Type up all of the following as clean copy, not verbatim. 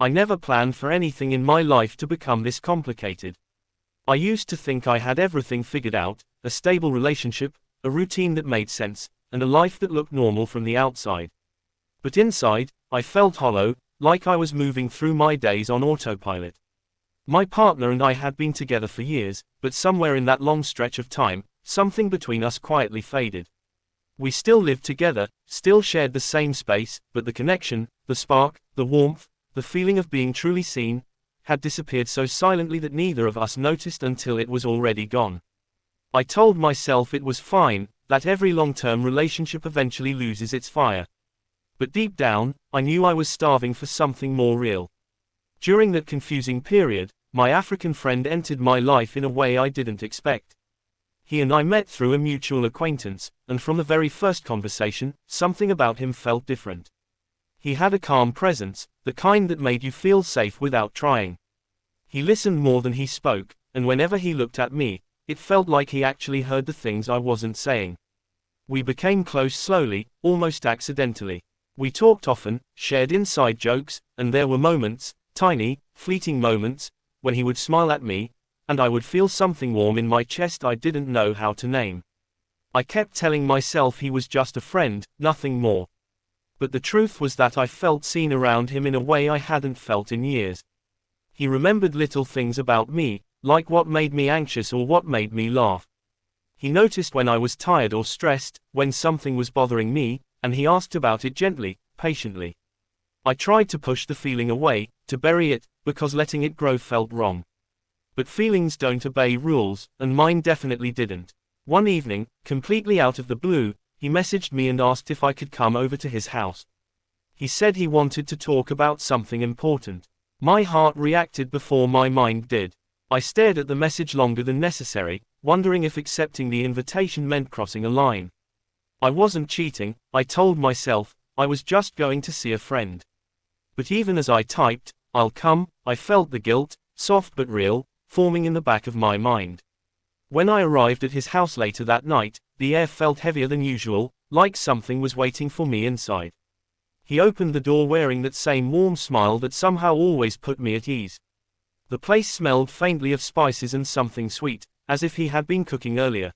I never planned for anything in my life to become this complicated. I used to think I had everything figured out, a stable relationship, a routine that made sense, and a life that looked normal from the outside. But inside, I felt hollow, like I was moving through my days on autopilot. My partner and I had been together for years, but somewhere in that long stretch of time, something between us quietly faded. We still lived together, still shared the same space, but the connection, the spark, the warmth, the feeling of being truly seen, had disappeared so silently that neither of us noticed until it was already gone. I told myself it was fine, that every long-term relationship eventually loses its fire. But deep down, I knew I was starving for something more real. During that confusing period, my African friend entered my life in a way I didn't expect. He and I met through a mutual acquaintance, and from the very first conversation, something about him felt different. He had a calm presence, the kind that made you feel safe without trying. He listened more than he spoke, and whenever he looked at me, it felt like he actually heard the things I wasn't saying. We became close slowly, almost accidentally. We talked often, shared inside jokes, and there were moments, tiny, fleeting moments, when he would smile at me, and I would feel something warm in my chest I didn't know how to name. I kept telling myself he was just a friend, nothing more. But the truth was that I felt seen around him in a way I hadn't felt in years. He remembered little things about me, like what made me anxious or what made me laugh. He noticed when I was tired or stressed, when something was bothering me, and he asked about it gently, patiently. I tried to push the feeling away, to bury it, because letting it grow felt wrong. But feelings don't obey rules, and mine definitely didn't. One evening, completely out of the blue, he messaged me and asked if I could come over to his house. He said he wanted to talk about something important. My heart reacted before my mind did. I stared at the message longer than necessary, wondering if accepting the invitation meant crossing a line. I wasn't cheating, I told myself, I was just going to see a friend. But even as I typed, "I'll come," I felt the guilt, soft but real, forming in the back of my mind. When I arrived at his house later that night, the air felt heavier than usual, like something was waiting for me inside. He opened the door wearing that same warm smile that somehow always put me at ease. The place smelled faintly of spices and something sweet, as if he had been cooking earlier.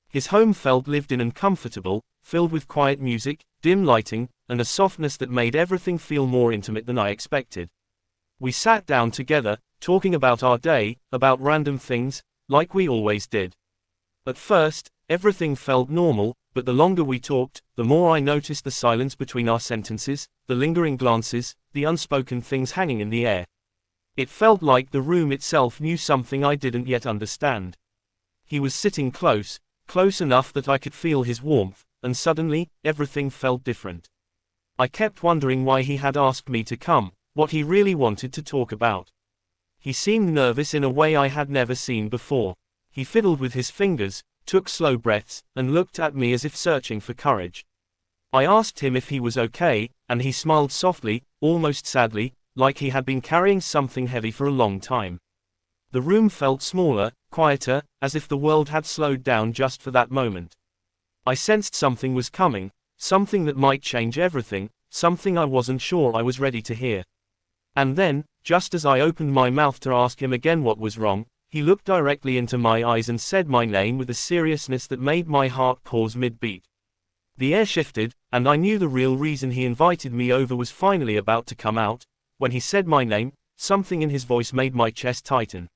His home felt lived in and comfortable, filled with quiet music, dim lighting, and a softness that made everything feel more intimate than I expected. We sat down together, talking about our day, about random things, like we always did. At first, everything felt normal, but the longer we talked, the more I noticed the silence between our sentences, the lingering glances, the unspoken things hanging in the air. It felt like the room itself knew something I didn't yet understand. He was sitting close, close enough that I could feel his warmth, and suddenly, everything felt different. I kept wondering why he had asked me to come, what he really wanted to talk about. He seemed nervous in a way I had never seen before. He fiddled with his fingers, took slow breaths, and looked at me as if searching for courage. I asked him if he was okay, and he smiled softly, almost sadly, like he had been carrying something heavy for a long time. The room felt smaller, quieter, as if the world had slowed down just for that moment. I sensed something was coming, something that might change everything, something I wasn't sure I was ready to hear. And then, just as I opened my mouth to ask him again what was wrong, he looked directly into my eyes and said my name with a seriousness that made my heart pause mid-beat. The air shifted, and I knew the real reason he invited me over was finally about to come out. When he said my name, something in his voice made my chest tighten.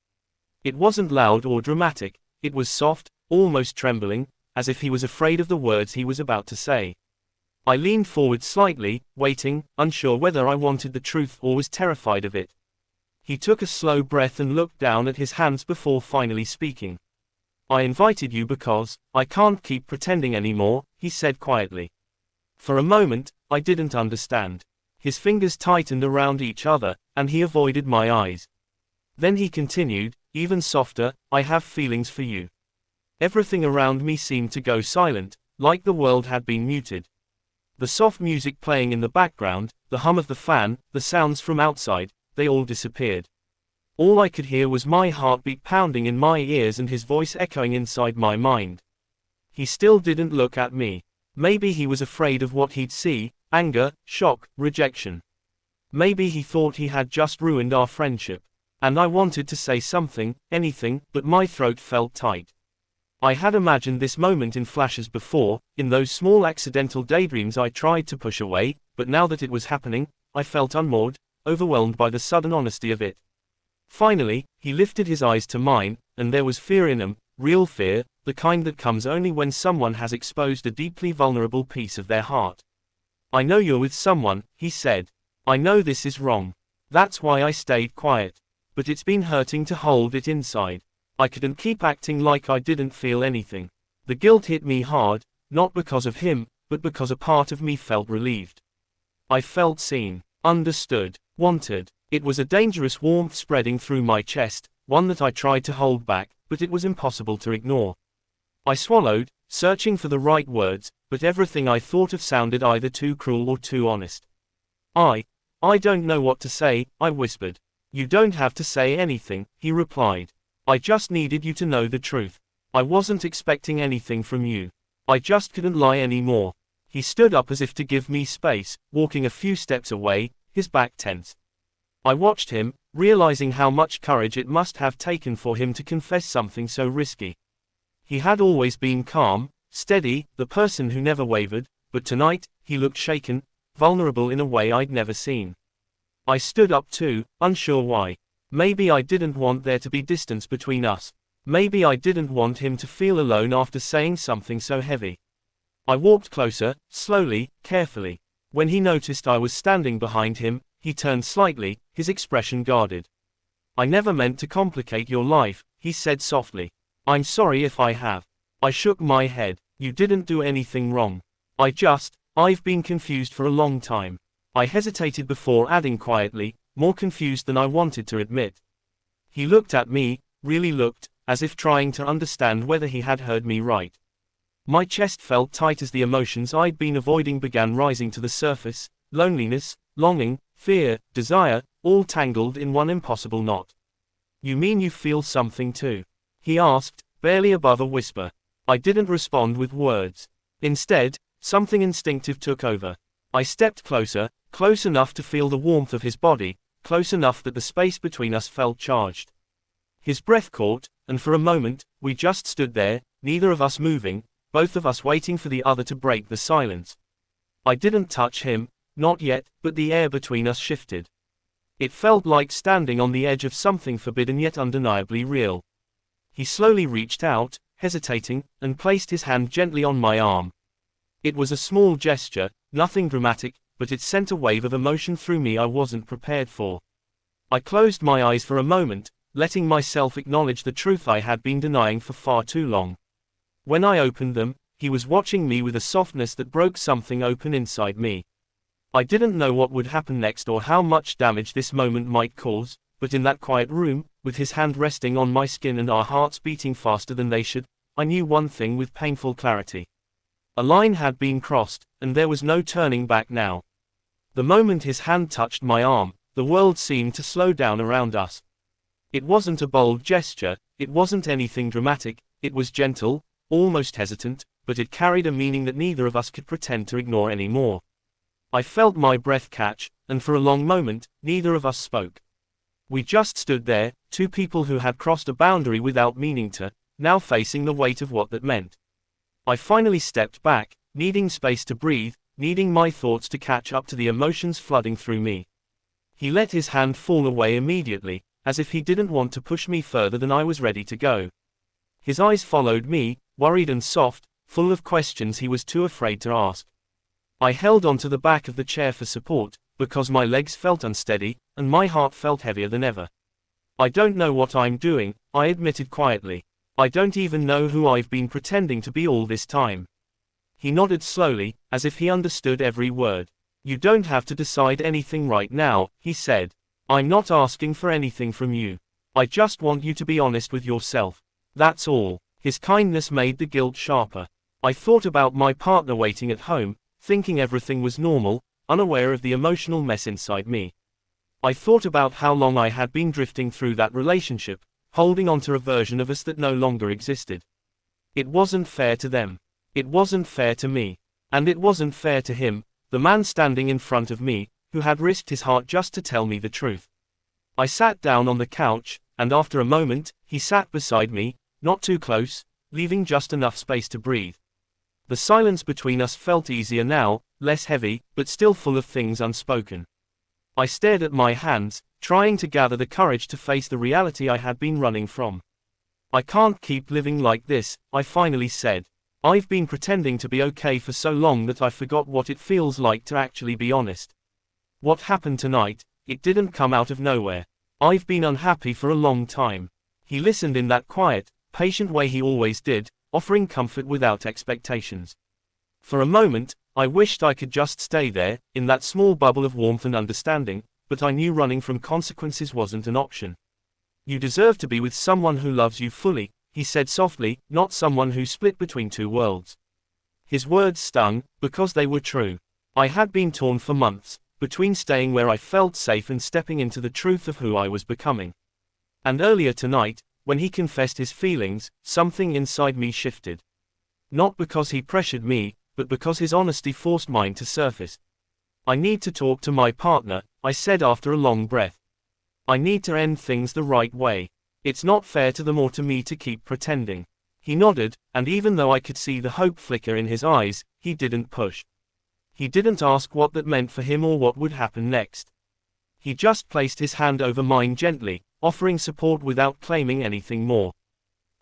It wasn't loud or dramatic, it was soft, almost trembling, as if he was afraid of the words he was about to say. I leaned forward slightly, waiting, unsure whether I wanted the truth or was terrified of it. He took a slow breath and looked down at his hands before finally speaking. "I invited you because I can't keep pretending anymore," he said quietly. For a moment, I didn't understand. His fingers tightened around each other, and he avoided my eyes. Then he continued, even softer, "I have feelings for you." Everything around me seemed to go silent, like the world had been muted. The soft music playing in the background, the hum of the fan, the sounds from outside, they all disappeared. All I could hear was my heartbeat pounding in my ears and his voice echoing inside my mind. He still didn't look at me. Maybe he was afraid of what he'd see, anger, shock, rejection. Maybe he thought he had just ruined our friendship. And I wanted to say something, anything, but my throat felt tight. I had imagined this moment in flashes before, in those small accidental daydreams I tried to push away, but now that it was happening, I felt unmoored, overwhelmed by the sudden honesty of it. Finally, he lifted his eyes to mine, and there was fear in them, real fear, the kind that comes only when someone has exposed a deeply vulnerable piece of their heart. "I know you're with someone," he said. "I know this is wrong. That's why I stayed quiet. But it's been hurting to hold it inside. I couldn't keep acting like I didn't feel anything." The guilt hit me hard, not because of him, but because a part of me felt relieved. I felt seen, understood, wanted. It was a dangerous warmth spreading through my chest, one that I tried to hold back, but it was impossible to ignore. I swallowed, searching for the right words, but everything I thought of sounded either too cruel or too honest. I don't know what to say," I whispered. "You don't have to say anything," he replied. "I just needed you to know the truth. I wasn't expecting anything from you. I just couldn't lie anymore." He stood up as if to give me space, walking a few steps away, his back tense. I watched him, realizing how much courage it must have taken for him to confess something so risky. He had always been calm, steady, the person who never wavered, but tonight, he looked shaken, vulnerable in a way I'd never seen. I stood up too, unsure why. Maybe I didn't want there to be distance between us. Maybe I didn't want him to feel alone after saying something so heavy. I walked closer, slowly, carefully. When he noticed I was standing behind him, he turned slightly, his expression guarded. "I never meant to complicate your life," he said softly. "I'm sorry if I have." I shook my head. "You didn't do anything wrong. I've been confused for a long time." I hesitated before adding quietly, more confused than I wanted to admit. He looked at me, really looked, as if trying to understand whether he had heard me right. My chest felt tight as the emotions I'd been avoiding began rising to the surface: loneliness, longing, fear, desire, all tangled in one impossible knot. "You mean you feel something too?" he asked, barely above a whisper. I didn't respond with words. Instead, something instinctive took over. I stepped closer, close enough to feel the warmth of his body, close enough that the space between us felt charged. His breath caught, and for a moment, we just stood there, neither of us moving, both of us waiting for the other to break the silence. I didn't touch him, not yet, but the air between us shifted. It felt like standing on the edge of something forbidden yet undeniably real. He slowly reached out, hesitating, and placed his hand gently on my arm. It was a small gesture, nothing dramatic, but it sent a wave of emotion through me I wasn't prepared for. I closed my eyes for a moment, letting myself acknowledge the truth I had been denying for far too long. When I opened them, he was watching me with a softness that broke something open inside me. I didn't know what would happen next or how much damage this moment might cause, but in that quiet room, with his hand resting on my skin and our hearts beating faster than they should, I knew one thing with painful clarity. A line had been crossed, and there was no turning back now. The moment his hand touched my arm, the world seemed to slow down around us. It wasn't a bold gesture, it wasn't anything dramatic, it was gentle, almost hesitant, but it carried a meaning that neither of us could pretend to ignore anymore. I felt my breath catch, and for a long moment, neither of us spoke. We just stood there, two people who had crossed a boundary without meaning to, now facing the weight of what that meant. I finally stepped back, needing space to breathe, needing my thoughts to catch up to the emotions flooding through me. He let his hand fall away immediately, as if he didn't want to push me further than I was ready to go. His eyes followed me, worried and soft, full of questions he was too afraid to ask. I held onto the back of the chair for support, because my legs felt unsteady, and my heart felt heavier than ever. "I don't know what I'm doing," I admitted quietly. "I don't even know who I've been pretending to be all this time." He nodded slowly, as if he understood every word. "You don't have to decide anything right now," he said. "I'm not asking for anything from you. I just want you to be honest with yourself. That's all." His kindness made the guilt sharper. I thought about my partner waiting at home, thinking everything was normal, unaware of the emotional mess inside me. I thought about how long I had been drifting through that relationship, holding on to a version of us that no longer existed. It wasn't fair to them. It wasn't fair to me. And it wasn't fair to him, the man standing in front of me, who had risked his heart just to tell me the truth. I sat down on the couch, and after a moment, he sat beside me, not too close, leaving just enough space to breathe. The silence between us felt easier now, less heavy, but still full of things unspoken. I stared at my hands, trying to gather the courage to face the reality I had been running from. I can't keep living like this, I finally said. I've been pretending to be okay for so long that I forgot what it feels like to actually be honest. What happened tonight, it didn't come out of nowhere. I've been unhappy for a long time. He listened in that quiet, patient way he always did, offering comfort without expectations. For a moment, I wished I could just stay there, in that small bubble of warmth and understanding, but I knew running from consequences wasn't an option. You deserve to be with someone who loves you fully, he said softly, not someone who split between two worlds. His words stung, because they were true. I had been torn for months, between staying where I felt safe and stepping into the truth of who I was becoming. And earlier tonight, when he confessed his feelings, something inside me shifted. Not because he pressured me, but because his honesty forced mine to surface. I need to talk to my partner, I said after a long breath. I need to end things the right way. It's not fair to them or to me to keep pretending. He nodded, and even though I could see the hope flicker in his eyes, he didn't push. He didn't ask what that meant for him or what would happen next. He just placed his hand over mine gently, offering support without claiming anything more.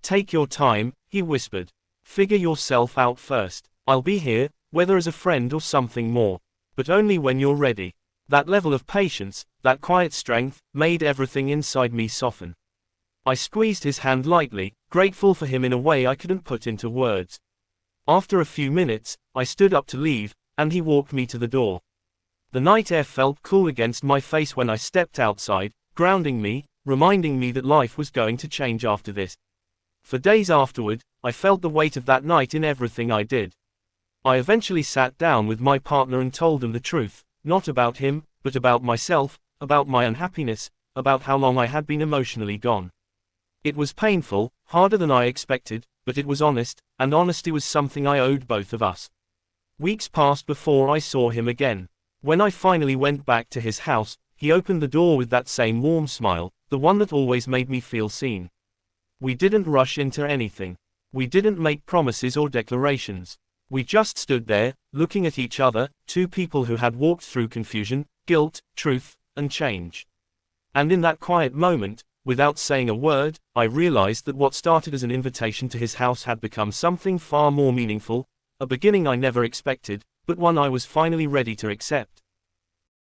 Take your time, he whispered. Figure yourself out first. I'll be here, whether as a friend or something more. But only when you're ready. That level of patience, that quiet strength, made everything inside me soften. I squeezed his hand lightly, grateful for him in a way I couldn't put into words. After a few minutes, I stood up to leave, and he walked me to the door. The night air felt cool against my face when I stepped outside, grounding me, reminding me that life was going to change after this. For days afterward, I felt the weight of that night in everything I did. I eventually sat down with my partner and told him the truth, not about him, but about myself, about my unhappiness, about how long I had been emotionally gone. It was painful, harder than I expected, but it was honest, and honesty was something I owed both of us. Weeks passed before I saw him again. When I finally went back to his house, he opened the door with that same warm smile, the one that always made me feel seen. We didn't rush into anything. We didn't make promises or declarations. We just stood there, looking at each other, two people who had walked through confusion, guilt, truth, and change. And in that quiet moment, without saying a word, I realized that what started as an invitation to his house had become something far more meaningful, a beginning I never expected, but one I was finally ready to accept.